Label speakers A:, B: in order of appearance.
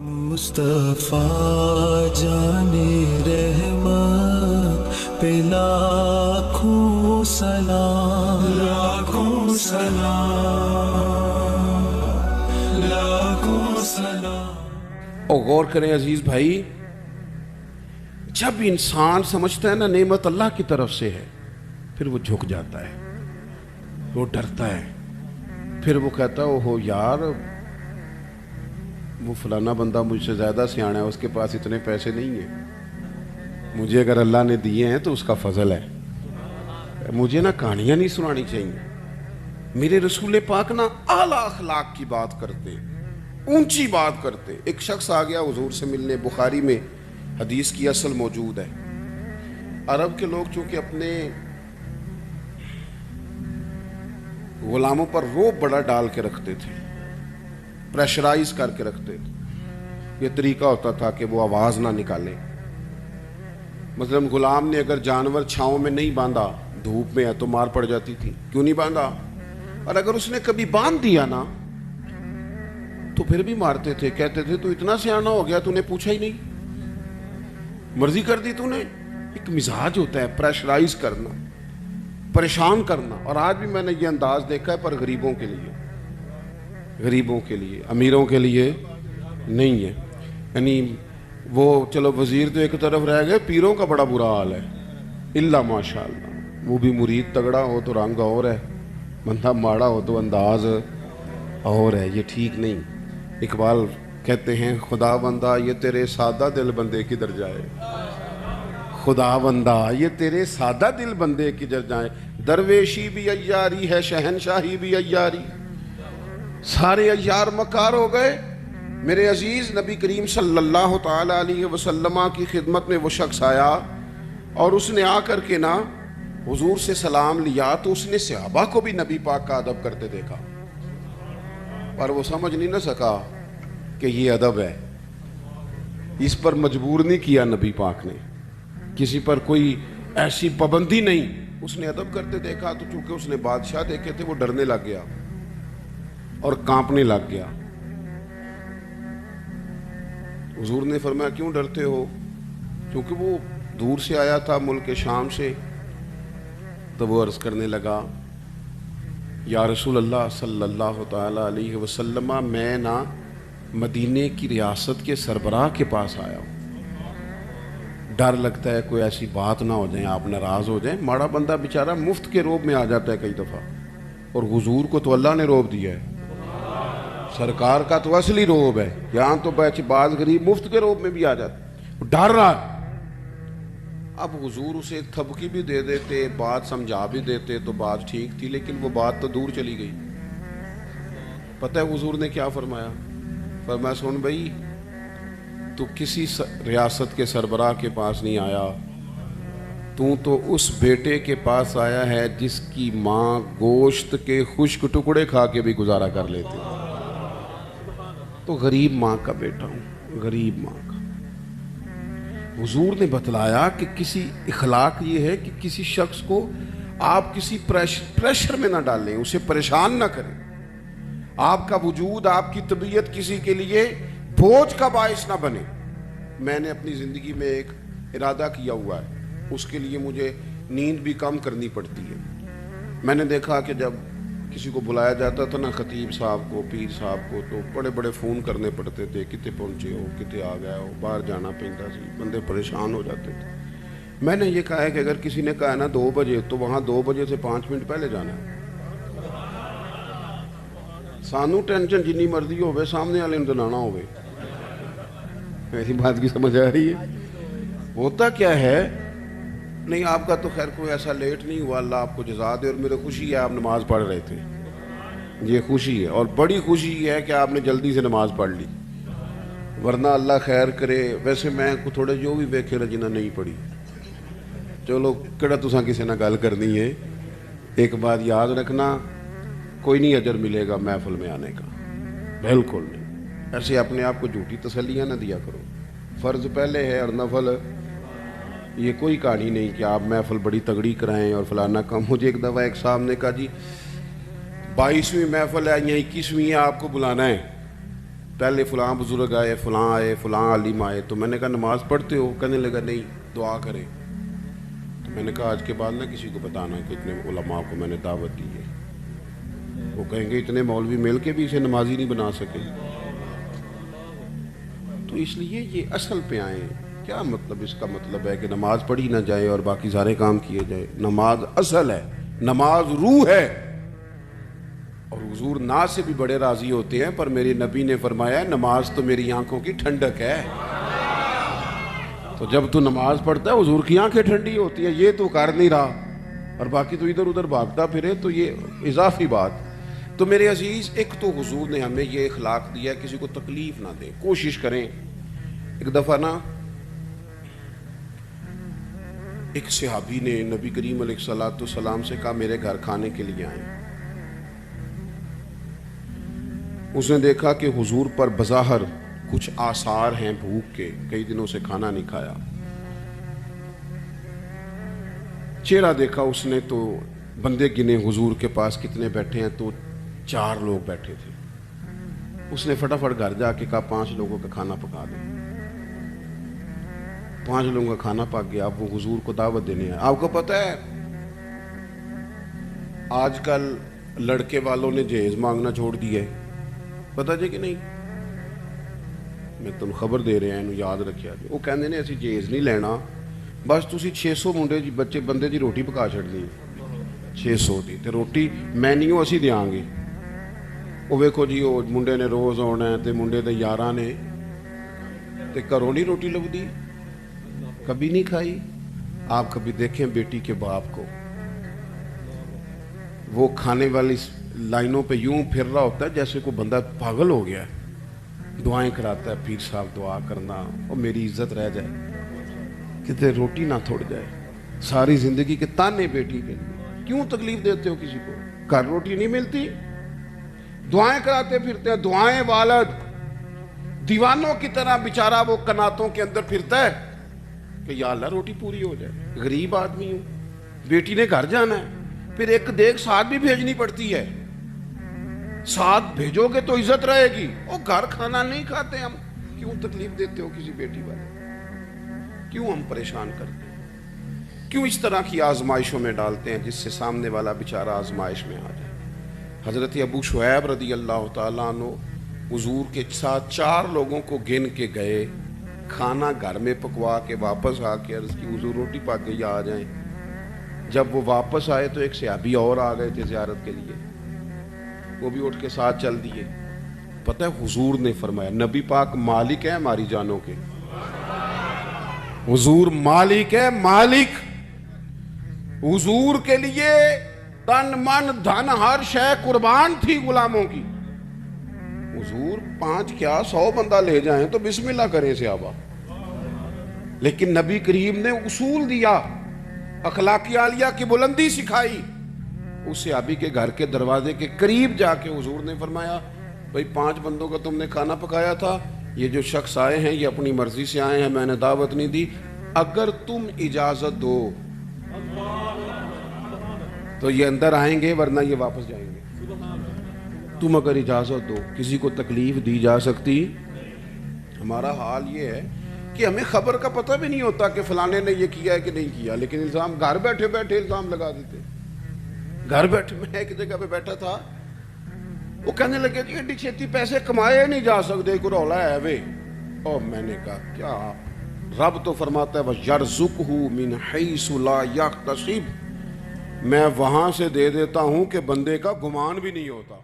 A: مصطفیٰ جانے رحمت پہ لاکھوں سلام، لاکھوں سلام، لاکھوں سلام۔
B: اور غور کریں عزیز بھائی، جب انسان سمجھتا ہے نا نعمت اللہ کی طرف سے ہے، پھر وہ جھک جاتا ہے، وہ ڈرتا ہے، پھر وہ کہتا ہے اوہو یار وہ فلانا بندہ مجھ سے زیادہ سیانا ہے، اس کے پاس اتنے پیسے نہیں ہیں، مجھے اگر اللہ نے دیے ہیں تو اس کا فضل ہے، مجھے نا کہانیاں نہیں سنانی چاہیے۔ میرے رسول پاک نا اعلیٰ اخلاق کی بات کرتے، اونچی بات کرتے۔ ایک شخص آ گیا حضور سے ملنے، بخاری میں حدیث کی اصل موجود ہے۔ عرب کے لوگ چونکہ اپنے غلاموں پر روب بڑا ڈال کے رکھتے تھے، پریشرائز کر کے رکھتے تھے۔ یہ طریقہ ہوتا تھا کہ وہ آواز نہ نکالے۔ مثلا غلام نے اگر جانور چھاؤں میں نہیں باندھا، دھوپ میں ہے تو مار پڑ جاتی تھی، کیوں نہیں باندھا؟ اور اگر اس نے کبھی باندھ دیا نا تو پھر بھی مارتے تھے، کہتے تھے تو اتنا سیانا ہو گیا، تو نے پوچھا ہی نہیں، مرضی کر دی تو نے۔ ایک مزاج ہوتا ہے پریشرائز کرنا، پریشان کرنا۔ اور آج بھی میں نے یہ انداز دیکھا ہے، پر غریبوں کے لیے، غریبوں کے لیے، امیروں کے لیے نہیں ہے۔ یعنی وہ چلو وزیر تو ایک طرف رہ گئے، پیروں کا بڑا برا حال ہے، اللہ ماشاء اللہ۔ وہ بھی مرید تگڑا ہو تو رنگ اور ہے، بندہ ماڑا ہو تو انداز اور ہے، یہ ٹھیک نہیں۔ اقبال کہتے ہیں خدا بندہ یہ تیرے سادہ دل بندے کدھر جائے، خدا بندہ یہ تیرے سادہ دل بندے کدھر جائے، درویشی بھی عیاری ہے شہنشاہی بھی عیاری، سارے عیار مکار ہو گئے۔ میرے عزیز نبی کریم صلی اللہ تعالی علیہ وسلم کی خدمت میں وہ شخص آیا اور اس نے آ کر کے نا حضور سے سلام لیا، تو اس نے صحابہ کو بھی نبی پاک کا ادب کرتے دیکھا، پر وہ سمجھ نہیں نہ سکا کہ یہ ادب ہے۔ اس پر مجبور نہیں کیا نبی پاک نے، کسی پر کوئی ایسی پابندی نہیں، اس نے ادب کرتے دیکھا۔ تو چونکہ اس نے بادشاہ دیکھے تھے، وہ ڈرنے لگ گیا اور کانپنے لگ گیا۔ حضور نے فرمایا کیوں ڈرتے ہو؟ کیونکہ وہ دور سے آیا تھا، ملک شام سے۔ تو وہ عرض کرنے لگا یا رسول اللہ صلی اللہ تعالی علیہ وسلم، میں نا مدینے کی ریاست کے سربراہ کے پاس آیا ہوں، ڈر لگتا ہے کوئی ایسی بات نہ ہو جائے، آپ ناراض ہو جائیں۔ ماڑا بندہ بیچارہ مفت کے روب میں آ جاتا ہے کئی دفعہ، اور حضور کو تو اللہ نے روب دیا ہے، سرکار کا تو اصلی روب ہے۔ یہاں تو بعض غریب مفت کے روب میں بھی آ جاتے، ڈر رہا۔ اب حضور اسے تھبکی بھی دے دیتے، بات سمجھا بھی دیتے تو بات ٹھیک تھی، لیکن وہ بات تو دور چلی گئی۔ پتہ ہے حضور نے کیا فرمایا؟ فرمایا سن بھائی، تو کسی ریاست کے سربراہ کے پاس نہیں آیا، تو اس بیٹے کے پاس آیا ہے جس کی ماں گوشت کے خشک ٹکڑے کھا کے بھی گزارا کر لیتی، تو غریب ماں کا بیٹا ہوں، غریب ماں کا۔ حضور نے بتلایا کہ کسی اخلاق یہ ہے کہ کسی شخص کو آپ کسی پریشر میں نہ ڈالیں، اسے پریشان نہ کریں، آپ کا وجود، آپ کی طبیعت کسی کے لیے بوجھ کا باعث نہ بنے۔ میں نے اپنی زندگی میں ایک ارادہ کیا ہوا ہے، اس کے لیے مجھے نیند بھی کم کرنی پڑتی ہے۔ میں نے دیکھا کہ جب کسی کو بلایا جاتا تھا نا، خطیب صاحب کو، پیر صاحب کو، تو بڑے بڑے فون کرنے پڑتے تھے، کتے پہنچے ہو، کتے آ گئے ہو، باہر جانا پڑتا سی، بندے پریشان ہو جاتے تھے۔ میں نے یہ کہا ہے کہ اگر کسی نے کہا نا 2 بجے، تو وہاں 2 بجے سے 5 منٹ پہلے جانا ہے۔ سانو ٹینشن جنی مرضی ہوئے، سامنے والے نے دلانا ہوئے۔ میری بات کی سمجھ آ رہی ہے؟ ہوتا کیا ہے، نہیں آپ کا تو خیر کوئی ایسا لیٹ نہیں ہوا، اللہ آپ کو جزا دے، اور میرے خوشی ہے آپ نماز پڑھ رہے تھے، یہ خوشی ہے، اور بڑی خوشی یہ ہے کہ آپ نے جلدی سے نماز پڑھ لی، ورنہ اللہ خیر کرے۔ ویسے میں کو تھوڑے جو بھی ویکھے رہے جنہیں نہیں پڑھی، چلو کہڑا تساں کسی نہ گل کرنی ہے۔ ایک بات یاد رکھنا، کوئی نہیں اجر ملے گا محفل میں آنے کا، بالکل نہیں۔ ایسے اپنے آپ کو جھوٹی تسلیاں نہ دیا کرو، فرض پہلے ہے اور نفل یہ کوئی کہانی نہیں کہ آپ محفل بڑی تگڑی کرائیں اور فلانا کام۔ مجھے ایک دفعہ ایک صاحب نے کہا جی 22ویں محفل ہے یا 21ویں ہے، آپ کو بلانا ہے، پہلے فلاں بزرگ آئے، فلاں عالم آئے، تو میں نے کہا نماز پڑھتے ہو؟ کہنے لگا نہیں، دعا کریں۔ تو میں نے کہا آج کے بعد نہ کسی کو بتانا کہ اتنے علماء کو میں نے دعوت دی ہے، وہ کہیں گے اتنے مولوی مل کے بھی اسے نمازی نہیں بنا سکے۔ تو اس لیے یہ اصل پہ آئیں۔ کیا مطلب؟ اس کا مطلب ہے کہ نماز پڑھی نہ جائے اور باقی سارے کام کیے جائے۔ نماز اصل ہے، نماز روح ہے، اور حضور ناز سے بھی بڑے راضی ہوتے ہیں، پر میرے نبی نے فرمایا نماز تو میری آنکھوں کی ٹھنڈک ہے۔ تو جب تو نماز پڑھتا ہے حضور کی آنکھیں ٹھنڈی ہوتی ہے، یہ تو کر نہیں رہا اور باقی تو ادھر ادھر بھاگتا پھرے، تو یہ اضافی بات۔ تو میرے عزیز، ایک تو حضور نے ہمیں یہ اخلاق دیا کسی کو تکلیف نہ دیں، کوشش کریں۔ ایک دفعہ نا ایک صحابی نے نبی کریم علیہ الصلوۃ والسلام سے کہا میرے گھر کھانے کے لیے آئیں۔ اس نے دیکھا کہ حضور پر بظاہر کچھ آثار ہیں بھوک کے، کئی دنوں سے کھانا نہیں کھایا۔ چہرہ دیکھا اس نے تو بندے گنے حضور کے پاس کتنے بیٹھے ہیں، تو 4 لوگ بیٹھے تھے۔ اس نے فٹافٹ گھر جا کے کہا 5 لوگوں کا کھانا پکا دیں۔ 5 لوگوں کا کھانا پک گیا۔ اب وہ حضور کو دعوت دینے آئے۔ آپ کو پتہ ہے آج کل لڑکے والوں نے جہیز مانگنا چھوڑ دیا ہے، پتہ جی کہ نہیں؟ میں تم خبر دے رہا ہوں، یاد رکھیا جی۔ وہ کہندے نے اسی جہیز نہیں لینا، بس تسی 600 منڈے جی بچے بندے دی روٹی پکا چھڑنی، 600 دی تے روٹی مینیو اسی دیاں گے۔ وہ ویکھو جی، وہ منڈے نے روز آنا ہے تے منڈے دے یاراں نے تے گھروں نہیں روٹی لبدی، کبھی نہیں کھائی۔ آپ کبھی دیکھیں بیٹی کے باپ کو، وہ کھانے والی لائنوں پہ یوں پھر رہا ہوتا ہے جیسے کوئی بندہ پاگل ہو گیا ہے، دعائیں کراتا ہے، پیر صاحب دعا کرنا اور میری عزت رہ جائے، کتے روٹی نہ تھوڑ جائے۔ ساری زندگی کے تانے بیٹی کے لیے، کیوں تکلیف دیتے ہو کسی کو؟ گھر روٹی نہیں ملتی، دعائیں کراتے پھرتے ہیں۔ دعائیں والد دیوانوں کی طرح بیچارہ وہ کناتوں کے اندر پھرتا ہے کہ یا اللہ روٹی پوری ہو جائے، غریب آدمی ہوں، بیٹی نے گھر جانا ہے، پھر ایک دیکھ ساتھ بھی بھیجنی پڑتی ہے، ساتھ بھیجو گے تو عزت رہے گی۔ اور گھر کھانا نہیں کھاتے ہم، کیوں تکلیف دیتے ہو کسی بیٹی والے؟ کیوں ہم پریشان کرتے ہیں؟ کیوں اس طرح کی آزمائشوں میں ڈالتے ہیں جس سے سامنے والا بیچارہ آزمائش میں آ جائے؟ حضرت ابو شعیب رضی اللہ تعالیٰ عنہ حضور کے ساتھ 4 لوگوں کو گن کے گئے، کھانا گھر میں پکوا کے واپس آ کے عرض کی حضور روٹی پک گئی آ جائیں۔ جب وہ واپس آئے تو ایک صحابی اور آ گئے تھے زیارت کے لیے، وہ بھی اٹھ کے ساتھ چل دیے۔ پتہ ہے حضور نے فرمایا، نبی پاک مالک ہے ہماری جانوں کے، حضور مالک ہے، مالک۔ حضور کے لیے تن من دھن ہر شے قربان تھی غلاموں کی۔ حضور 5 کیا 100 بندہ لے جائیں تو بسم اللہ کریں صحابہ، لیکن نبی کریم نے اصول دیا، اخلاقی عالیہ کی بلندی سکھائی۔ اس صحابی کے گھر کے دروازے کے قریب جا کے حضور نے فرمایا بھئی 5 بندوں کا تم نے کھانا پکایا تھا، یہ جو شخص آئے ہیں یہ اپنی مرضی سے آئے ہیں، میں نے دعوت نہیں دی، اگر تم اجازت دو تو یہ اندر آئیں گے ورنہ یہ واپس جائیں گے۔ تم اگر اجازت دو، کسی کو تکلیف دی جا سکتی؟ ہمارا حال یہ ہے کہ ہمیں خبر کا پتہ بھی نہیں ہوتا کہ فلانے نے یہ کیا ہے کہ نہیں کیا، لیکن الزام گھر بیٹھے بیٹھے الزام لگا دیتے۔ گھر بیٹھے، میں ایک جگہ پہ بیٹھا تھا، وہ کہنے لگے جی ایڈی چھیتی پیسے کمائے نہیں جا سکتے، کوئی رولا ہے وے۔ اور میں نے کہا کیا؟ رب تو فرماتا ہے وَيَرْزُقْهُ مِنْ حَيْثُ لَا يَحْتَسِبُ، میں وہاں سے دے دیتا ہوں کہ بندے کا گمان بھی نہیں ہوتا۔